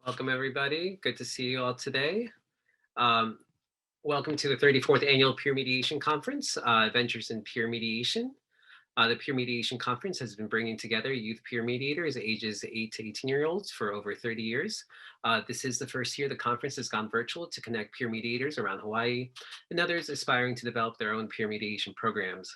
Welcome, everybody. Good to see you all today. Welcome to the 34th Annual Peer Mediation Conference, Adventures in Peer Mediation. The Peer Mediation Conference has been bringing together youth peer mediators ages 8 to 18-year-olds for over 30 years. This is the first year the conference has gone virtual to connect peer mediators around Hawaii and others aspiring to develop their own peer mediation programs.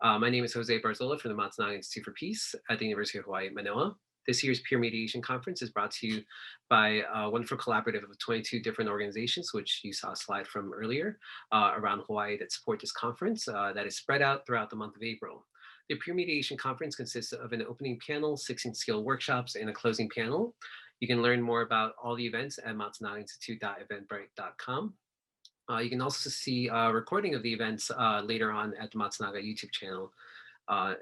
My name is Jose Barzola from the Matsunaga Institute for Peace at the University of Hawaii, Manoa. This year's Peer Mediation Conference is brought to you by a wonderful collaborative of 22 different organizations, which you saw a slide from earlier, around Hawaii that support this conference that is spread out throughout the month of April. The Peer Mediation Conference consists of an opening panel, 16 skill workshops, and a closing panel. You can learn more about all the events at matsunagainstitute.eventbrite.com. You can also see a recording of the events later on at the Matsunaga YouTube channel,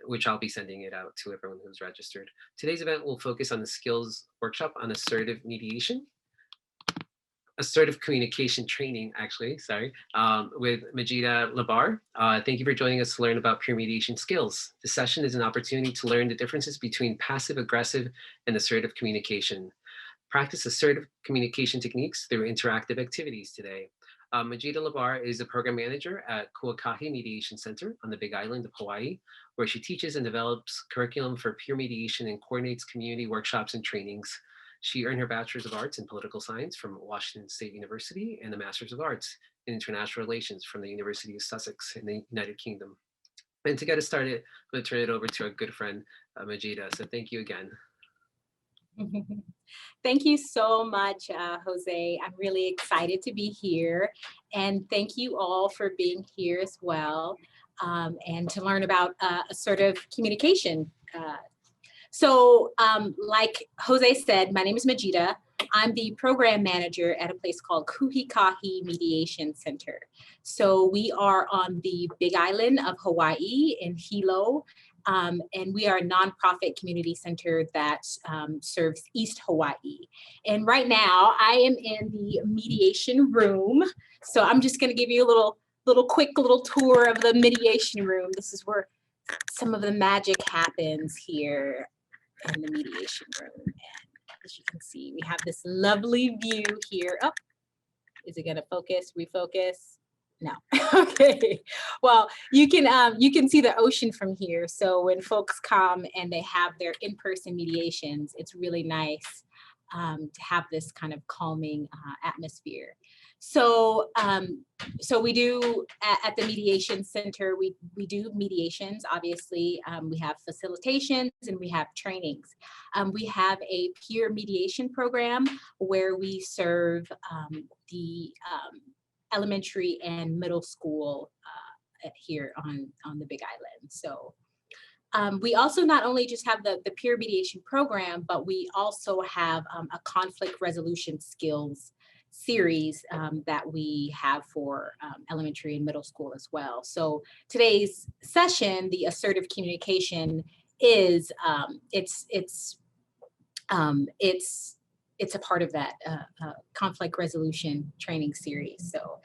which I'll be sending it out to everyone who's registered. Today's event will focus on the skills workshop on assertive mediation, assertive communication training, actually, with Majidah Lebarre. Thank you for joining us to learn about peer mediation skills. This session is an opportunity to learn the differences between passive-aggressive and assertive communication. Practice assertive communication techniques through interactive activities today. Majidah Lebarre is a program manager at Kuakahi Mediation Center on the Big Island of Hawaii, where she teaches and develops curriculum for peer mediation and coordinates community workshops and trainings. She earned her Bachelor's of Arts in Political Science from Washington State University and a Master's of Arts in International Relations from the University of Sussex in the United Kingdom. And to get us started, I'm going to turn it over to our good friend, Majidah. So thank you again. Thank you so much, Jose. I'm really excited to be here. And thank you all for being here as well, and to learn about assertive communication. Like Jose said, my name is Majidah. I'm the program manager at a place called Kuakahi Mediation Center. So we are on the Big Island of Hawaii in Hilo. And we are a nonprofit community center that serves East Hawaii. And right now I am in the mediation room. So I'm just going to give you a quick tour of the mediation room. This is where some of the magic happens here in the mediation room. And as you can see, we have this lovely view here. Oh, is it going to focus, refocus? No. Okay. Well, you can see the ocean from here. So when folks come and they have their in-person mediations, it's really nice to have this kind of calming atmosphere. So we do at the mediation center, we do mediations. Obviously, we have facilitations and we have trainings. We have a peer mediation program where we serve the elementary and middle school here on the Big Island. So we also not only just have the peer mediation program, but we also have a conflict resolution skills series that we have for elementary and middle school as well. So today's session, the assertive communication, is it's a part of that conflict resolution training series. So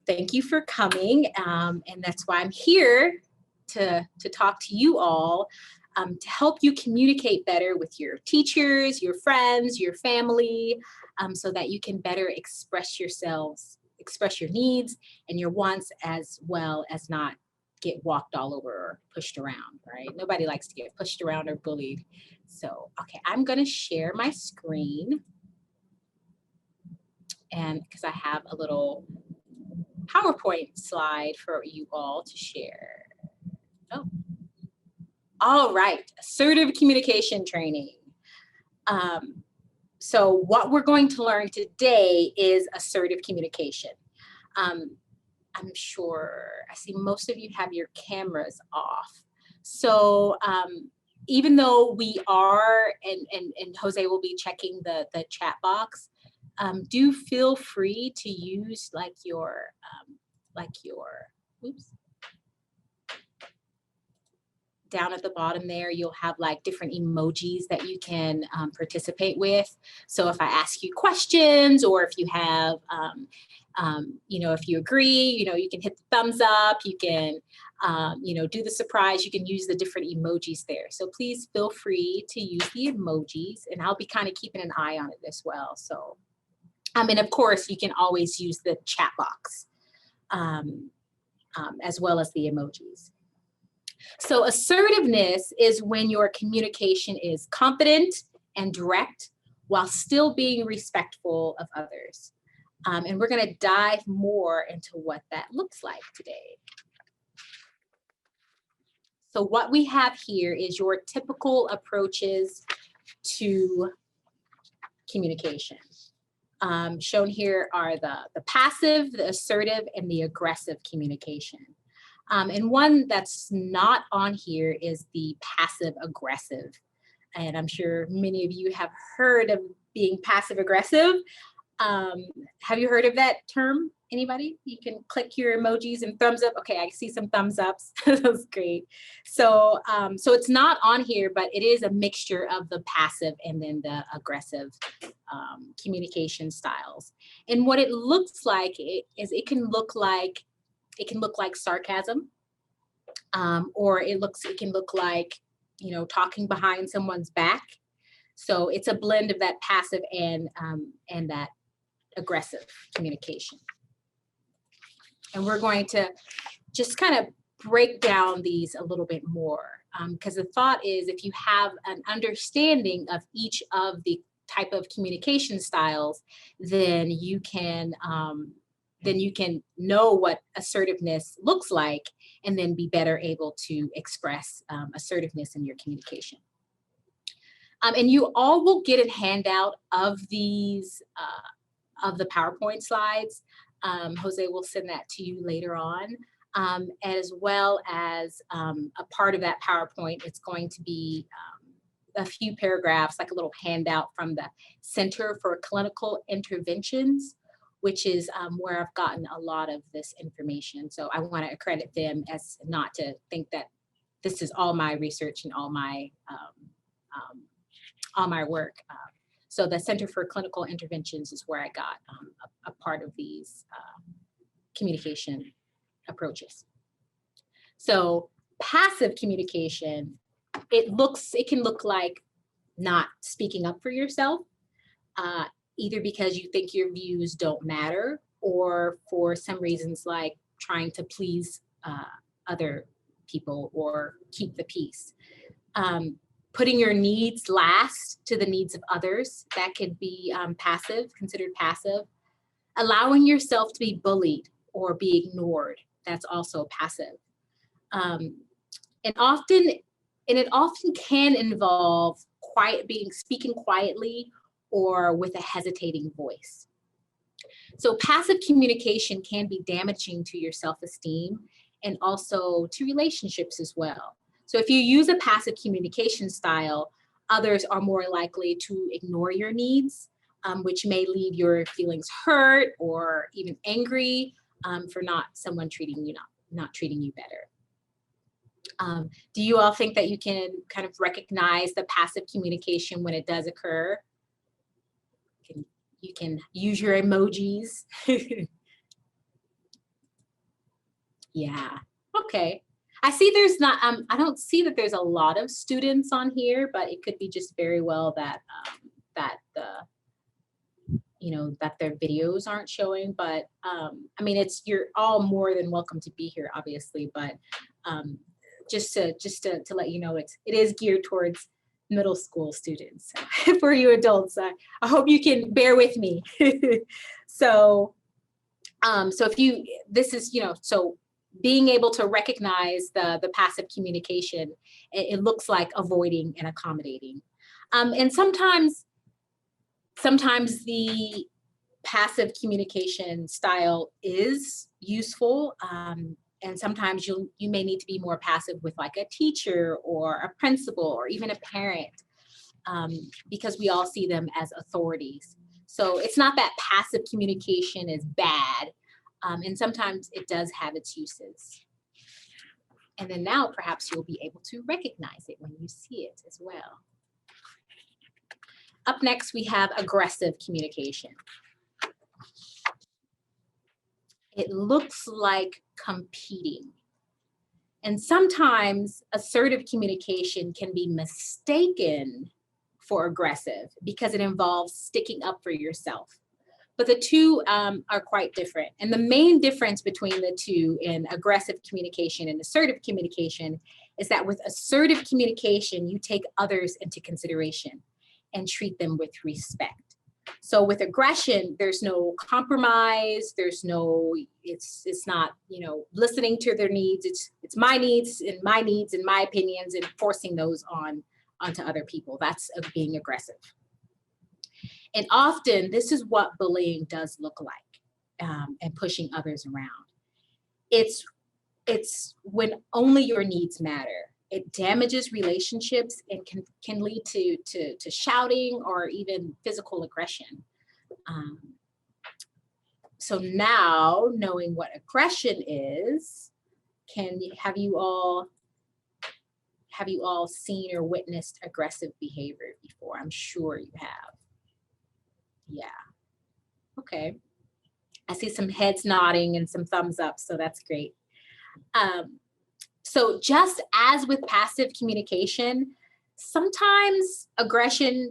thank you for coming. And that's why I'm here to talk to you all to help you communicate better with your teachers, your friends, your family, so that you can better express yourselves, express your needs and your wants, as well as not get walked all over or pushed around, right? Nobody likes to get pushed around or bullied. So, okay, I'm gonna share my screen. And because I have a little PowerPoint slide for you all to share. Oh, all right, assertive communication training. So what we're going to learn today is assertive communication. I'm sure I see most of you have your cameras off. So even though we are, and Jose will be checking the chat box, do feel free to use down at the bottom there, you'll have like different emojis that you can participate with. So if I ask you questions, or if you have, if you agree, you can hit the thumbs up, you can, do the surprise, you can use the different emojis there. So please feel free to use the emojis, and I'll be kind of keeping an eye on it as well. So, and of course, you can always use the chat box as well as the emojis. So assertiveness is when your communication is confident and direct while still being respectful of others. And we're going to dive more into what that looks like today. So what we have here is your typical approaches to communication. Shown here are the passive, the assertive, and the aggressive communication. And one that's not on here is the passive aggressive. And I'm sure many of you have heard of being passive aggressive. Have you heard of that term? Anybody? You can click your emojis and thumbs up. Okay, I see some thumbs ups. That was great. So, so it's not on here, but it is a mixture of the passive and then the aggressive communication styles. And what it looks like is it can look like sarcasm, or it can look like, talking behind someone's back. So it's a blend of that passive and that aggressive communication. And we're going to just kind of break down these a little bit more, because the thought is, if you have an understanding of each of the type of communication styles, then you can know what assertiveness looks like, and then be better able to express assertiveness in your communication. And you all will get a handout of these, of the PowerPoint slides. Jose will send that to you later on, as well as a part of that PowerPoint. It's going to be a few paragraphs, like a little handout from the Center for Clinical Interventions, which is where I've gotten a lot of this information. So I want to accredit them, as not to think that this is all my research and all my work. So the Center for Clinical Interventions is where I got a part of these communication approaches. So passive communication, it can look like not speaking up for yourself, either because you think your views don't matter, or for some reasons like trying to please other people or keep the peace. Putting your needs last to the needs of others, that could be considered passive. Allowing yourself to be bullied or be ignored, that's also passive. And it often can involve speaking quietly or with a hesitating voice. So passive communication can be damaging to your self-esteem and also to relationships as well. So if you use a passive communication style, others are more likely to ignore your needs, which may leave your feelings hurt or even angry for someone treating you better. Do you all think that you can kind of recognize the passive communication when it does occur? You can use your emojis. Yeah, okay. I see there's not, I don't see that there's a lot of students on here, but it could be just very well that that their videos aren't showing. But I mean, you're all more than welcome to be here, obviously. But just to let you know, it is geared towards middle school students. For you adults, I hope you can bear with me. So so being able to recognize the passive communication, it looks like avoiding and accommodating. And sometimes the passive communication style is useful. And sometimes you may need to be more passive with like a teacher or a principal or even a parent, because we all see them as authorities. So it's not that passive communication is bad. And sometimes it does have its uses. And then now perhaps you'll be able to recognize it when you see it as well. Up next, we have aggressive communication. It looks like competing. And sometimes assertive communication can be mistaken for aggressive because it involves sticking up for yourself. But the two are quite different. And the main difference between the two in aggressive communication and assertive communication is that with assertive communication, you take others into consideration and treat them with respect. So with aggression, there's no compromise, there's no, it's not, you know, listening to their needs, it's my needs and my opinions and forcing those onto other people. That's being aggressive. And often this is what bullying does look like, and pushing others around. It's when only your needs matter. It damages relationships and can lead to shouting or even physical aggression. So now, knowing what aggression is, have you all seen or witnessed aggressive behavior before? I'm sure you have. Yeah. Okay. I see some heads nodding and some thumbs up, so that's great. So just as with passive communication, sometimes aggressive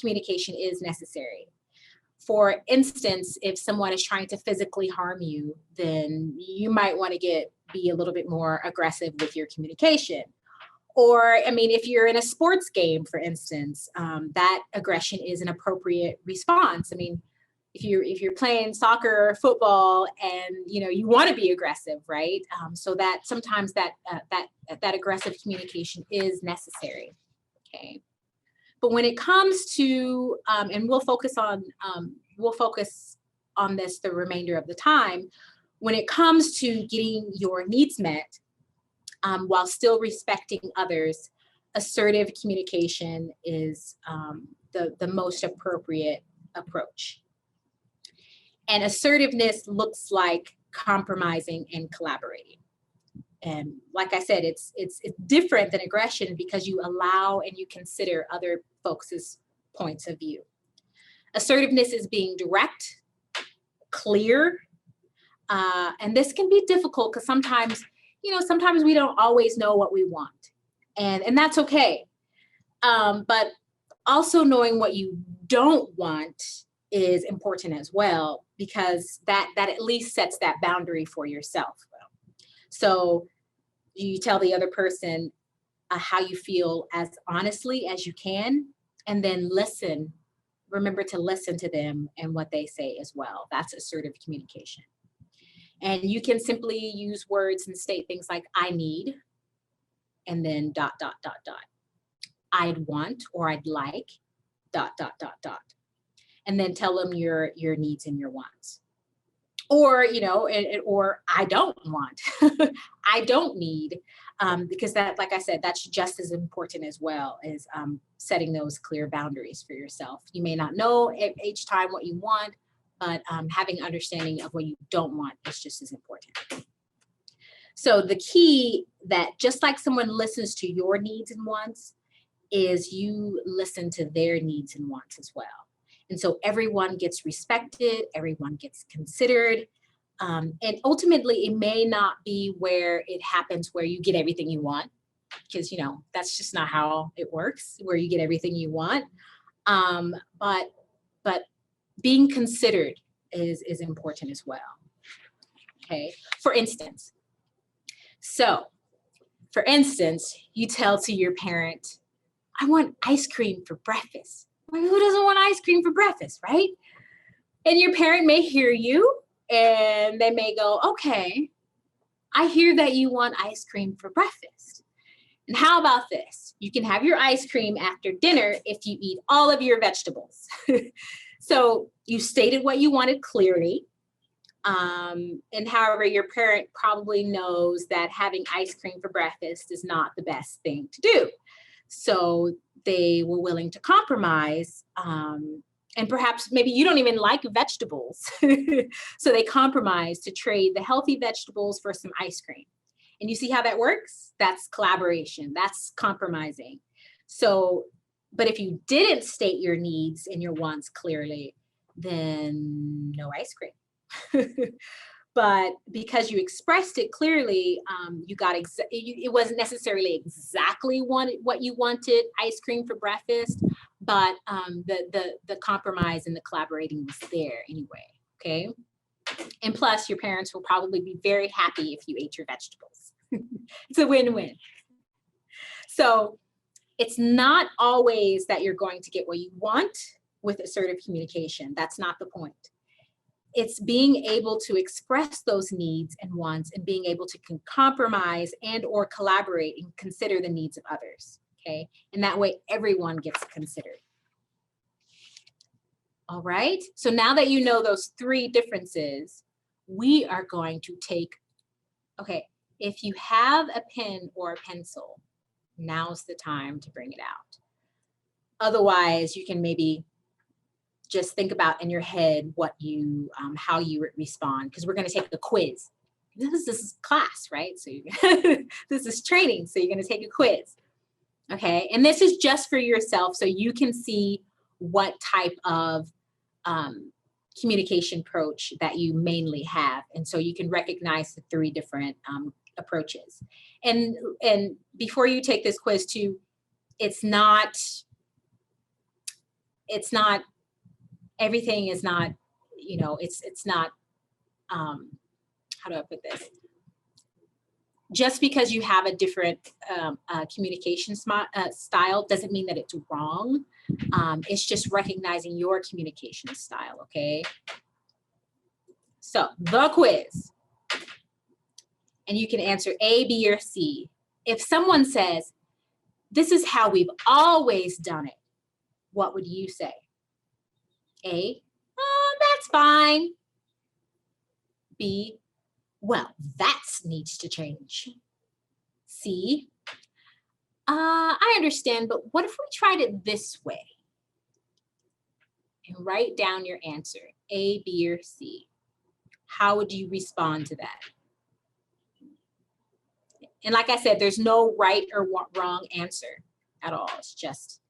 communication is necessary. For instance, if someone is trying to physically harm you, then you might want to be a little bit more aggressive with your communication. Or, I mean, if you're in a sports game, for instance, that aggression is an appropriate response. I mean, if you're playing soccer or football and you want to be aggressive, right? So that sometimes that aggressive communication is necessary. Okay, but when it comes to and we'll focus on this the remainder of the time. When it comes to getting your needs met while still respecting others, assertive communication is the most appropriate approach. And assertiveness looks like compromising and collaborating. And like I said, it's different than aggression because you allow and you consider other folks' points of view. Assertiveness is being direct, clear, and this can be difficult because sometimes we don't always know what we want, and that's okay. But also knowing what you don't want is important as well, because that at least sets that boundary for yourself. So you tell the other person how you feel as honestly as you can, and then listen. Remember to listen to them and what they say as well. That's assertive communication. And you can simply use words and state things like I need, and then ... I'd want, or I'd like ... And then tell them your needs and your wants. Or, or I don't want, I don't need, because that, like I said, that's just as important as well as setting those clear boundaries for yourself. You may not know each time what you want, but having understanding of what you don't want is just as important. So the key that just like someone listens to your needs and wants is you listen to their needs and wants as well. And so everyone gets respected, everyone gets considered. And ultimately, it may not be where it happens where you get everything you want, because, that's just not how it works, where you get everything you want. But being considered is important as well. Okay, for instance, you tell to your parent, I want ice cream for breakfast. Well, who doesn't want ice cream for breakfast, right? And your parent may hear you and they may go, okay, I hear that you want ice cream for breakfast. And how about this? You can have your ice cream after dinner if you eat all of your vegetables. So you stated what you wanted clearly. And however, your parent probably knows that having ice cream for breakfast is not the best thing to do. So they were willing to compromise, and perhaps maybe you don't even like vegetables. So they compromised to trade the healthy vegetables for some ice cream. And you see how that works? That's collaboration, that's compromising. So, but if you didn't state your needs and your wants clearly, then no ice cream. But because you expressed it clearly, you got it wasn't necessarily exactly what you wanted, ice cream for breakfast, but the compromise and the collaborating was there anyway. Okay, and plus your parents will probably be very happy if you ate your vegetables. It's a win-win. So it's not always that you're going to get what you want with assertive communication. That's not the point. It's being able to express those needs and wants and being able to compromise and or collaborate and consider the needs of others, okay? And that way everyone gets considered. All right, so now that you know those three differences, we are going to take, okay, if you have a pen or a pencil, now's the time to bring it out. Otherwise, you can maybe just think about in your head what you, how you respond, because we're going to take a quiz. This is class, right? So this is training, so you're going to take a quiz. Okay, and this is just for yourself, so you can see what type of communication approach that you mainly have, and so you can recognize the three different approaches. And before you take this quiz too, it's not everything is not, you know, it's not, how do I put this? Just because you have a different communication style doesn't mean that it's wrong. It's just recognizing your communication style, okay? So the quiz. And you can answer A, B, or C. If someone says, this is how we've always done it, what would you say? A, oh, that's fine. B, well, that needs to change. C, I understand, but what if we tried it this way? And write down your answer, A, B, or C. How would you respond to that? And like I said, there's no right or wrong answer at all. It's just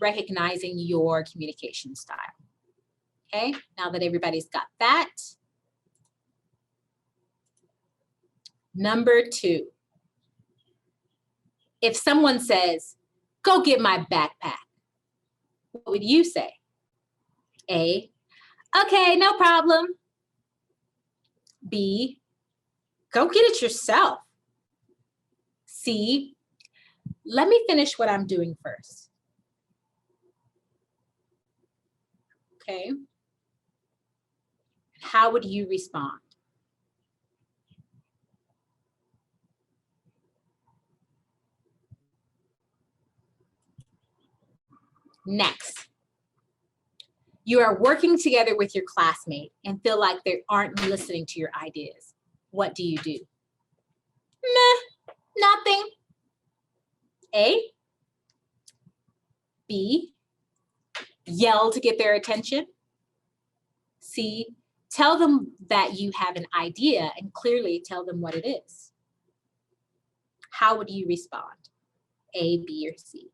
recognizing your communication style. Okay, now that everybody's got that. Number 2, if someone says, go get my backpack, what would you say? A, okay, no problem. B, go get it yourself. C, let me finish what I'm doing first. Okay. How would you respond? Next, you are working together with your classmate and feel like they aren't listening to your ideas. What do you do? Nah, nothing. A, B, yell to get their attention. C, tell them that you have an idea and clearly tell them what it is. How would you respond? A, B, or C?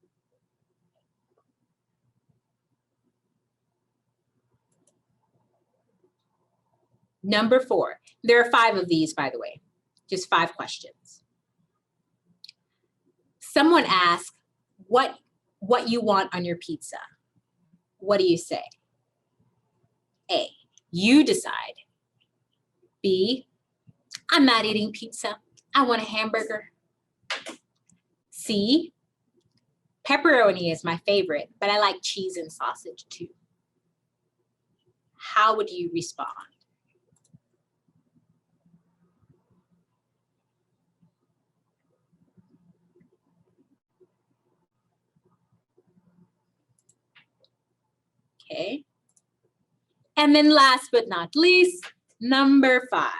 Number 4, there are 5 of these, by the way, just 5 questions. Someone asks what you want on your pizza. What do you say? A, you decide. B, I'm not eating pizza. I want a hamburger. C, pepperoni is my favorite, but I like cheese and sausage too. How would you respond? Okay. And then last but not least, number 5.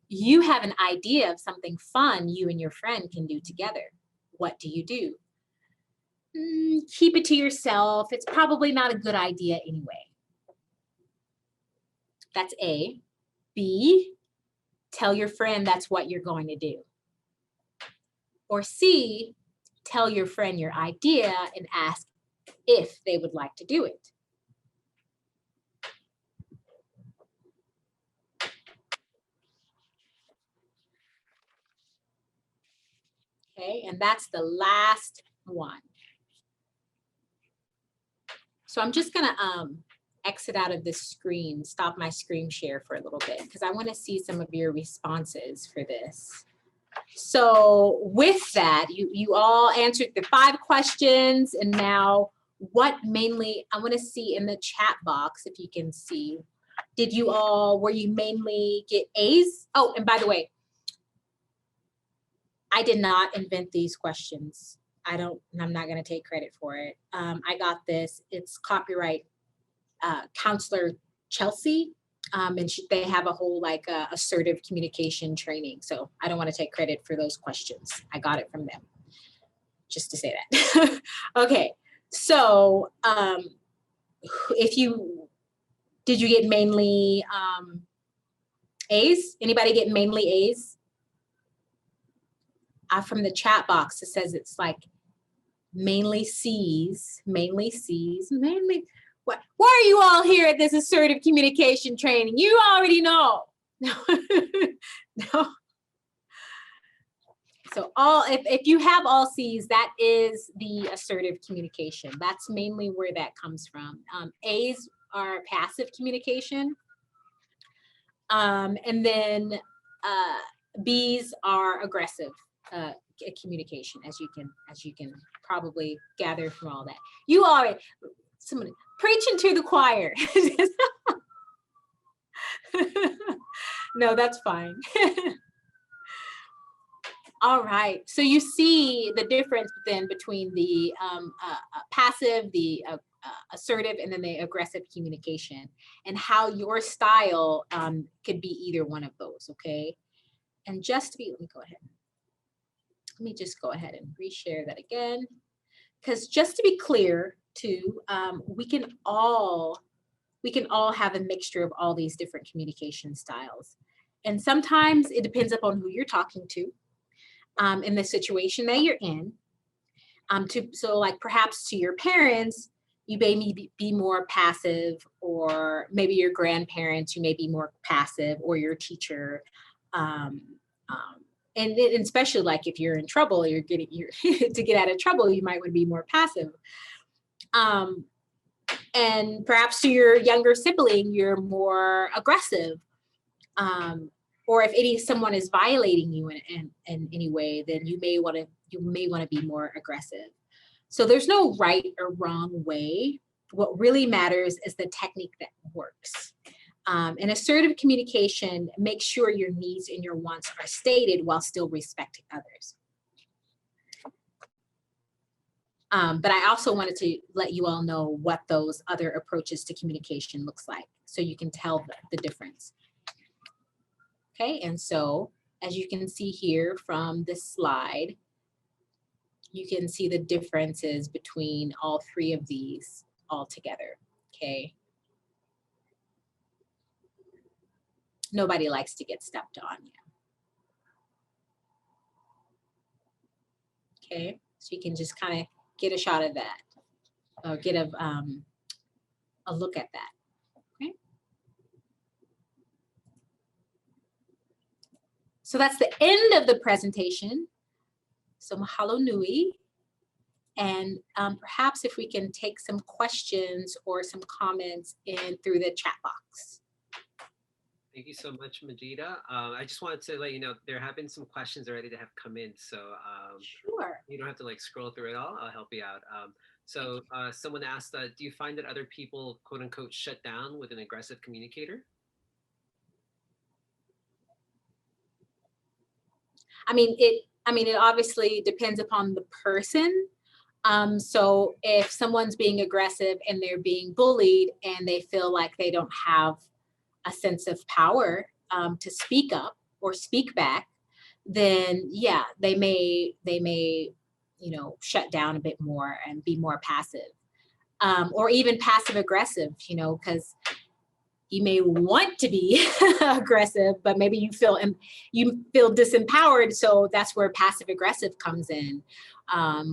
You have an idea of something fun you and your friend can do together. What do you do? Keep it to yourself. It's probably not a good idea anyway. That's A. B, tell your friend that's what you're going to do. Or C, tell your friend your idea and ask if they would like to do it. Okay, and that's the last one. So I'm just gonna exit out of this screen, stop my screen share for a little bit, because I want to see some of your responses for this. So with that, you all answered the 5 questions, and now what mainly, I want to see in the chat box, if you can see, were you mainly get A's? Oh, and by the way, I did not invent these questions. I'm not going to take credit for it. I got this, it's copyright counselor Chelsea, and they have a whole like assertive communication training. So I don't want to take credit for those questions. I got it from them, just to say that. Okay, so did you get mainly A's? Anybody get mainly A's? From the chat box, it says it's like mainly C's, mainly. Why are you all here at this assertive communication training? You already know. No. So if you have all C's, that is the assertive communication. That's mainly where that comes from. A's are passive communication. And then B's are aggressive communication, as you can probably gather from all that. You already, somebody preaching to the choir. No, that's fine. All right, so you see the difference then between the passive, the assertive, and then the aggressive communication, and how your style could be either one of those, okay? And just to be, let me just go ahead and reshare that again, because just to be clear too, we can all have a mixture of all these different communication styles, and sometimes it depends upon who you're talking to, in the situation that you're in. So like perhaps to your parents, you may be more passive, or maybe your grandparents, you may be more passive, or your teacher. And especially like if you're in trouble, to get out of trouble, you might want to be more passive. And perhaps to your younger sibling, you're more aggressive. Or if someone is violating you in any way, then you may want to be more aggressive. So there's no right or wrong way. What really matters is the technique that works. And assertive communication makes sure your needs and your wants are stated while still respecting others. But I also wanted to let you all know what those other approaches to communication looks like, so you can tell the difference. Okay, and so as you can see here from this slide, you can see the differences between all 3 of these all together, okay? Nobody likes to get stepped on. Yeah. Okay, so you can just kind of get a shot of that, or get a look at that. Okay. So that's the end of the presentation. So mahalo nui. And perhaps if we can take some questions or some comments in through the chat box. Thank you so much, Majidah. I just wanted to let you know there have been some questions already that have come in, so sure, you don't have to like scroll through it all. I'll help you out. So someone asked, do you find that other people, quote unquote, shut down with an aggressive communicator? I mean, it obviously depends upon the person. So if someone's being aggressive and they're being bullied and they feel like they don't have a sense of power to speak up or speak back, then yeah, they may shut down a bit more and be more passive, or even passive aggressive, because you may want to be aggressive, but maybe you feel disempowered. So that's where passive aggressive comes in,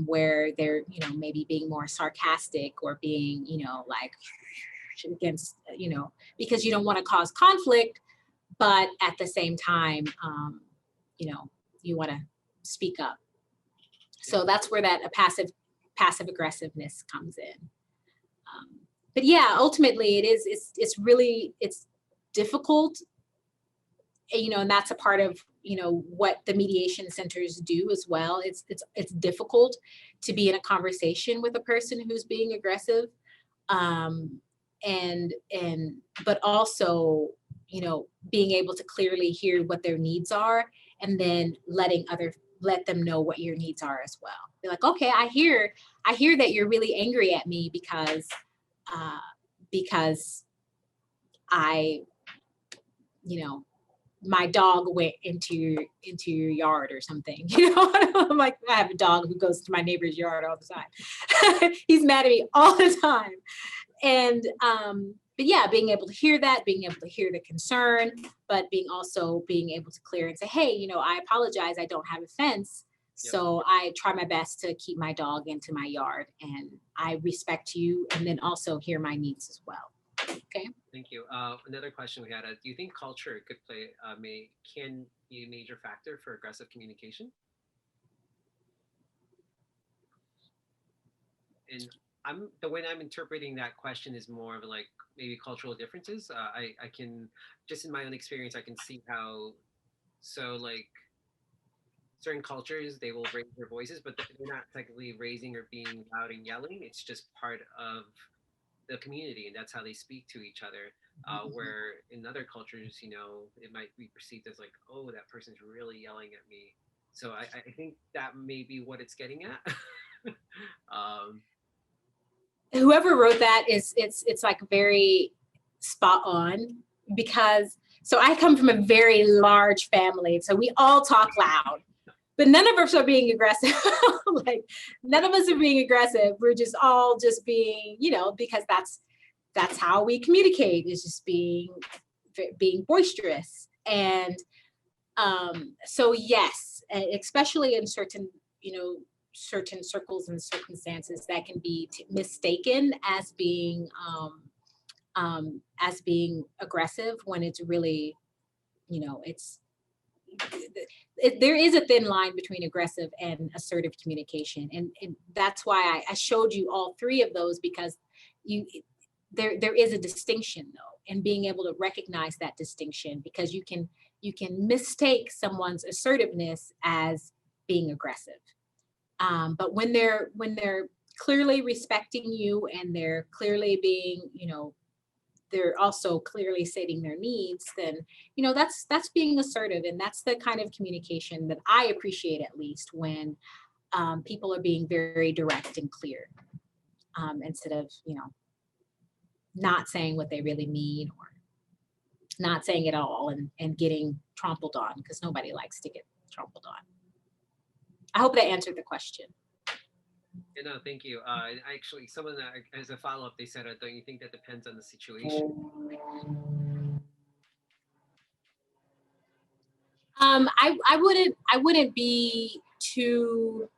where they're, you know, maybe being more sarcastic or being, you know, like against, you know, because you don't want to cause conflict, but at the same time, you know, you want to speak up. So that's where that passive aggressiveness comes in. But yeah, ultimately it's really difficult, you know, and that's a part of, you know, what the mediation centers do as well. It's difficult to be in a conversation with a person who's being aggressive, but also, you know, being able to clearly hear what their needs are, and then let them know what your needs are as well. Be like, okay, I hear that you're really angry at me because I, you know, my dog went into your yard or something. You know, I'm like, I have a dog who goes to my neighbor's yard all the time. He's mad at me all the time. And but yeah, being able to hear that, being able to hear the concern, but being able to clear and say, hey, you know, I apologize, I don't have a fence. Yep. So I try my best to keep my dog into my yard, and I respect you, and then also hear my needs as well. Okay. Thank you. Another question we had: do you think culture could can be a major factor for aggressive communication? And the way I'm interpreting that question is more of like maybe cultural differences. I can, just in my own experience, I can see how, so like certain cultures, they will raise their voices, but they're not technically raising or being loud and yelling. It's just part of the community, and that's how they speak to each other. Where in other cultures, you know, it might be perceived as like, oh, that person's really yelling at me. So I think that may be what it's getting at. Whoever wrote that it's like very spot on, because so I come from a very large family, so we all talk loud, but none of us are being aggressive. Like none of us are being aggressive. We're just all just being, you know, because that's how we communicate, is just being boisterous. And so yes, especially in certain, you know, certain circles and circumstances, that can be mistaken as being aggressive, when it's really, you know, there is a thin line between aggressive and assertive communication, and that's why I showed you all three of those, because there is a distinction though, and being able to recognize that distinction, because you can mistake someone's assertiveness as being aggressive. But when they're clearly respecting you, and they're clearly being, you know, they're also clearly stating their needs, then, you know, that's being assertive. And that's the kind of communication that I appreciate, at least when people are being very direct and clear, instead of, you know, not saying what they really mean, or not saying it all and getting trampled on, because nobody likes to get trampled on. I hope that answered the question. Yeah, no, thank you. Actually, someone as a follow-up, they said, don't you think that depends on the situation? I wouldn't be too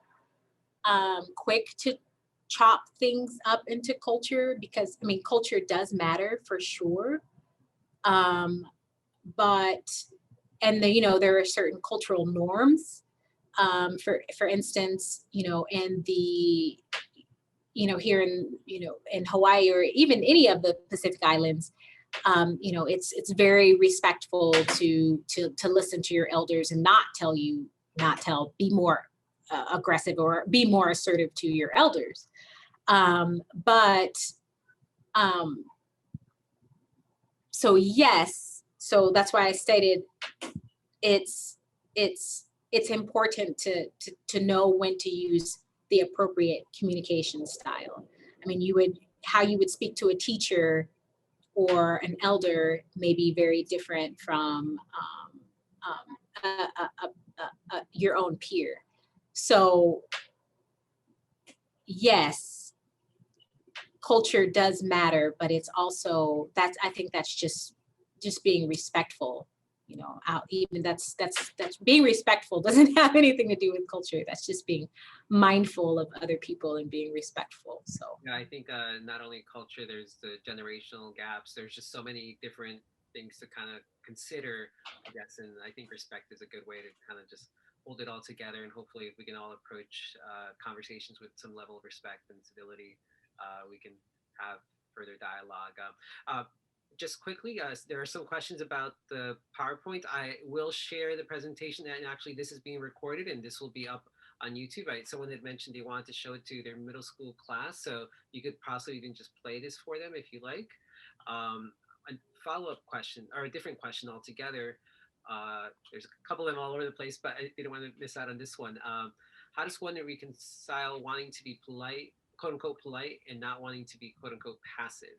quick to chop things up into culture, because I mean, culture does matter for sure. But, and you know, there are certain cultural norms. For instance, you know, in the, you know, here in, you know, in Hawaii, or even any of the Pacific Islands, you know, it's very respectful to listen to your elders and be more aggressive or be more assertive to your elders. So yes, so that's why I stated it's important to know when to use the appropriate communication style. I mean, how you would speak to a teacher or an elder may be very different from your own peer. So yes, culture does matter, but it's also, I think that's just being respectful, you know, even that's being respectful doesn't have anything to do with culture. That's just being mindful of other people and being respectful. So yeah, I think not only culture, there's the generational gaps. There's just so many different things to kind of consider, I guess. And I think respect is a good way to kind of just hold it all together. And hopefully, if we can all approach conversations with some level of respect and civility, we can have further dialogue. Just quickly, there are some questions about the PowerPoint. I will share the presentation, and actually this is being recorded and this will be up on YouTube, right? Someone had mentioned they wanted to show it to their middle school class, so you could possibly even just play this for them if you like. A follow-up question, or a different question altogether. There's a couple of them all over the place, but I didn't want to miss out on this one. How does one reconcile wanting to be polite, quote unquote polite, and not wanting to be quote unquote passive?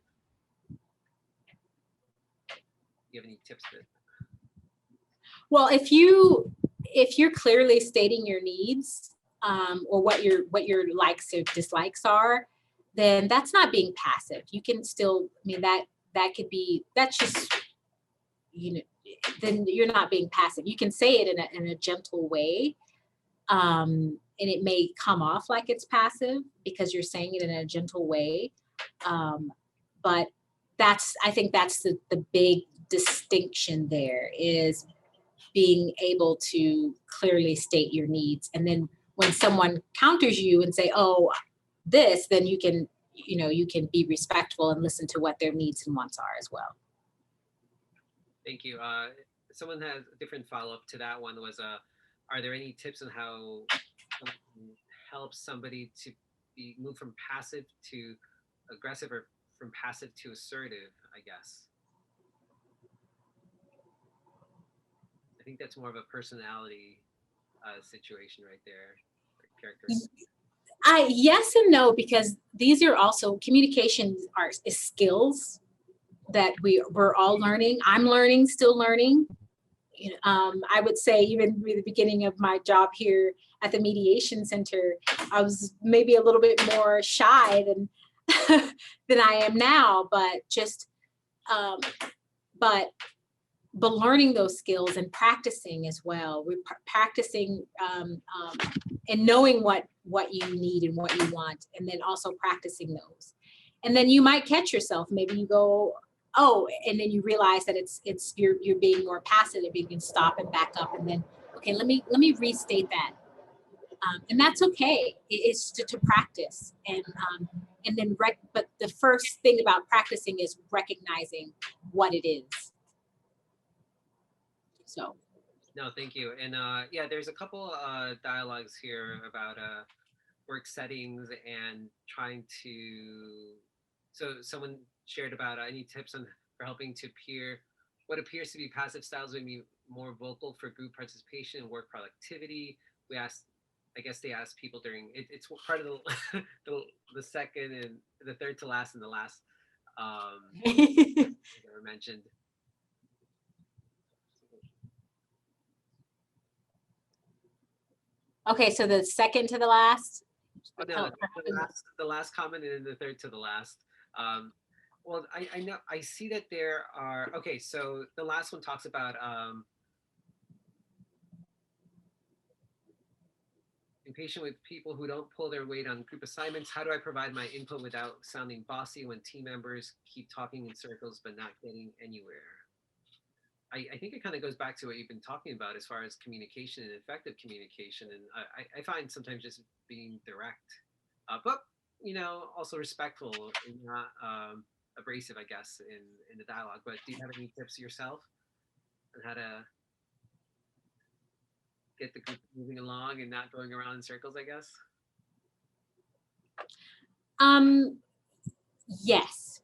Do you have any tips for it? Well, if you're clearly stating your needs, or what your likes or dislikes are, then that's not being passive. You can still, I mean, that could be, that's just, you know, then you're not being passive. You can say it in a gentle way, and it may come off like it's passive because you're saying it in a gentle way, but I think that's the big distinction there, is being able to clearly state your needs. And then when someone counters you and say, oh, this, then you can be respectful and listen to what their needs and wants are as well. Thank you. Someone has a different follow-up to that one was, are there any tips on how help somebody to move from passive to aggressive, or from passive to assertive, I guess? I think that's more of a personality situation right there, characteristics. Yes and no, because these are also, communication is skills that we're all learning. I'm learning, still learning. You know, I would say even at the beginning of my job here at the Mediation Center, I was maybe a little bit more shy than than I am now, but just but learning those skills and practicing as well. We're practicing and knowing what you need and what you want, and then also practicing those. And then you might catch yourself, maybe you go, oh, and then you realize that it's you're being more passive. You can stop and back up, and then, okay, let me restate that, and that's okay. It's to practice, and then but the first thing about practicing is recognizing what it is. So. No, thank you. And yeah, there's a couple dialogues here about work settings and trying to. So someone shared about any tips for helping to what appears to be passive styles would be more vocal for group participation and work productivity. We asked, I guess they asked people during it's part of the second and the third to last and the last that were mentioned. Okay, so the second to the last. Oh, no, the last comment and then the third to the last. Well, I know, I see that there are, okay, so the last one talks about impatient with people who don't pull their weight on group assignments. How do I provide my input without sounding bossy when team members keep talking in circles but not getting anywhere? I think it kind of goes back to what you've been talking about as far as communication and effective communication. And I find sometimes just being direct, but, you know, also respectful and not abrasive, I guess, in the dialogue. But do you have any tips yourself on how to get the group moving along and not going around in circles, I guess? Yes.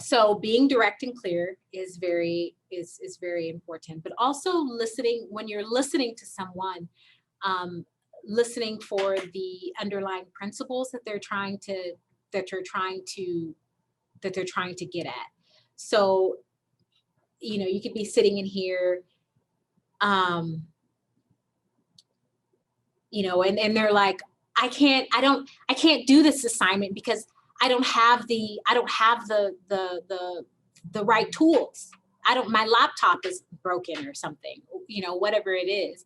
So being direct and clear is very important, but also listening. When you're listening to someone, listening for the underlying principles that they're trying to get at. So, you know, you could be sitting in here, you know, and they're like, I can't do this assignment because I don't have the right tools. My laptop is broken or something, whatever it is.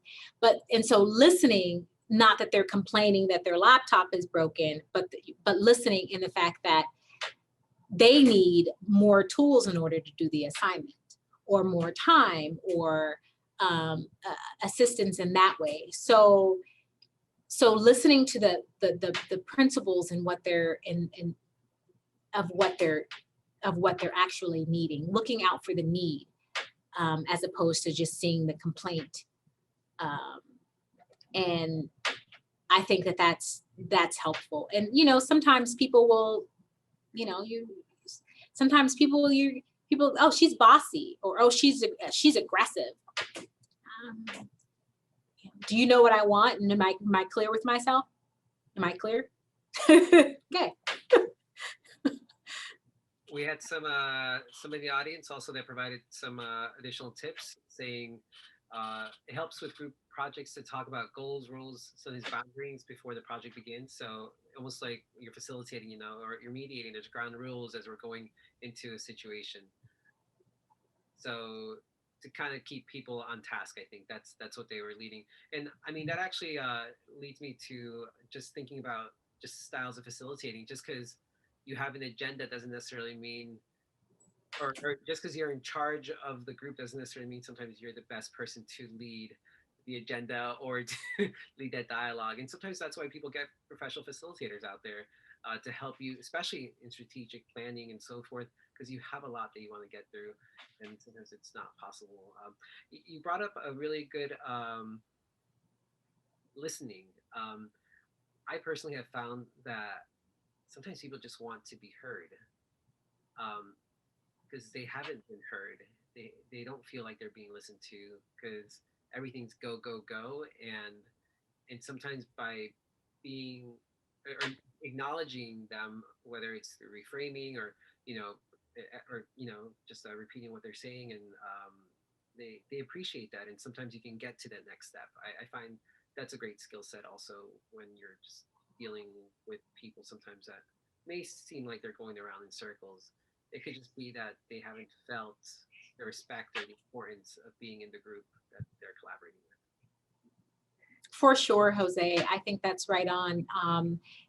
And so listening, not that they're complaining that their laptop is broken, but listening in the fact that they need more tools in order to do the assignment, or more time, or assistance in that way. So listening to the principles and what they're of what they're actually needing, looking out for the need, as opposed to just seeing the complaint. And I think that's helpful. And sometimes people will, sometimes people, oh, she's bossy, or oh, she's aggressive. Do you know what I want? And am I clear with myself? Am I clear? Okay. We had some in the audience also that provided some additional tips, saying it helps with group projects to talk about goals, rules, so these boundaries before the project begins. So almost like you're facilitating, or you're mediating. There's ground rules as we're going into a situation. So to kind of keep people on task, I think that's what they were leading. And I mean, that actually leads me to just thinking about just styles of facilitating. Just because you have an agenda doesn't necessarily mean, or just because you're in charge of the group doesn't necessarily mean sometimes you're the best person to lead the agenda or to lead that dialogue. And sometimes that's why people get professional facilitators out there to help you, especially in strategic planning and so forth, because you have a lot that you want to get through, and sometimes it's not possible. You brought up a really good listening. I personally have found that sometimes people just want to be heard, because they haven't been heard. They don't feel like they're being listened to, because everything's go go go, and sometimes by being or acknowledging them, whether it's through reframing or just repeating what they're saying, and they appreciate that, and sometimes you can get to that next step. I find that's a great skill set also when you're just dealing with people sometimes that may seem like they're going around in circles. It could just be that they haven't felt the respect or the importance of being in the group that they're collaborating with. For sure, Jose. I think that's right on.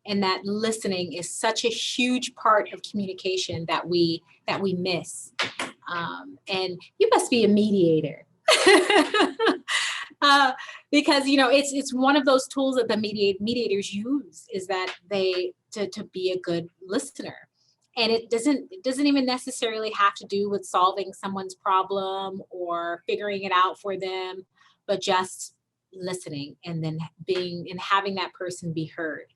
And that listening is such a huge part of communication that we miss. And you must be a mediator. Because it's one of those tools that the mediators use, is that to be a good listener. And it doesn't even necessarily have to do with solving someone's problem or figuring it out for them, but just listening, and then having that person be heard.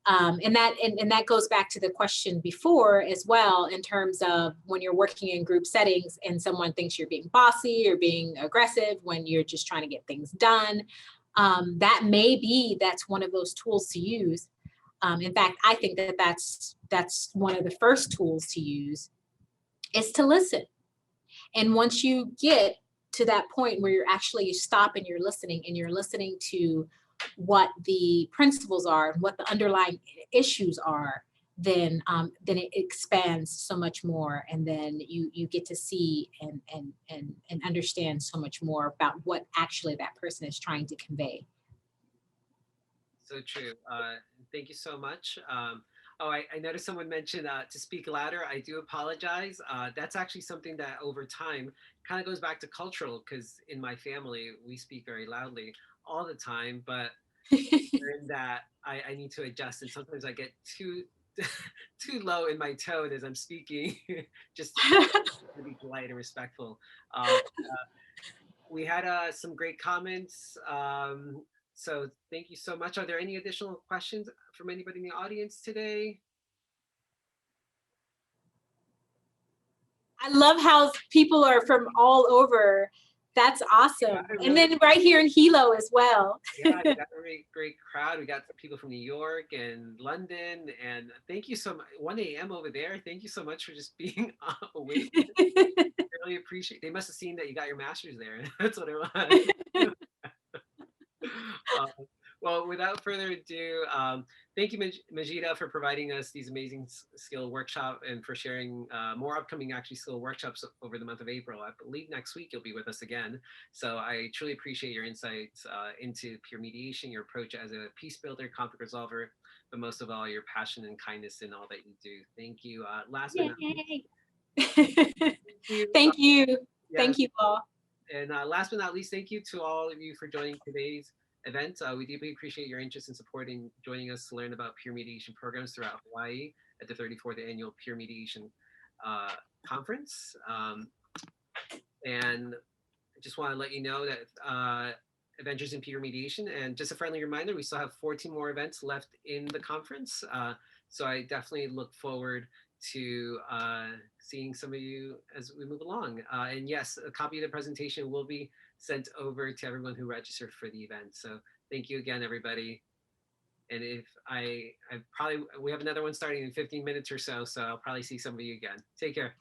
And that goes back to the question before as well, in terms of when you're working in group settings and someone thinks you're being bossy or being aggressive when you're just trying to get things done. That's one of those tools to use. In fact, I think that's one of the first tools to use, is to listen. And once you get to that point where you stop and you're listening to what the principles are and what the underlying issues are, then it expands so much more, and then you get to see and understand so much more about what actually that person is trying to convey. So true. Thank you so much. I noticed someone mentioned to speak louder. I do apologize. That's actually something that over time kind of goes back to cultural, because in my family, we speak very loudly all the time, but in that I need to adjust. And sometimes I get too low in my tone as I'm speaking, just to be polite and respectful. We had some great comments. So thank you so much. Are there any additional questions from anybody in the audience today? I love how people are from all over. That's awesome. And then right here in Hilo as well. Yeah, we got a great crowd. We got people from New York and London. And thank you so much. 1 a.m. over there. Thank you so much for just being awake. I really appreciate it. They must have seen that you got your master's there. That's what it was. Well, without further ado, thank you, Majidah, for providing us these amazing skill workshop and for sharing more upcoming actually skill workshops over the month of April. I believe next week you'll be with us again. So I truly appreciate your insights into peer mediation, your approach as a peace builder, conflict resolver, but most of all, your passion and kindness in all that you do. Thank you. Last but not least, thank you. Thank you. Yes, Thank you all. and last but not least, thank you to all of you for joining today's event. We deeply appreciate your interest in supporting joining us to learn about peer mediation programs throughout Hawaii at the 34th Annual Peer Mediation Conference. And I just want to let you know that Adventures in Peer Mediation, and just a friendly reminder, we still have 14 more events left in the conference. So I definitely look forward to seeing some of you as we move along. And yes, a copy of the presentation will be sent over to everyone who registered for the event. So thank you again, everybody. And if we have another one starting in 15 minutes or so, so I'll probably see some of you again. Take care.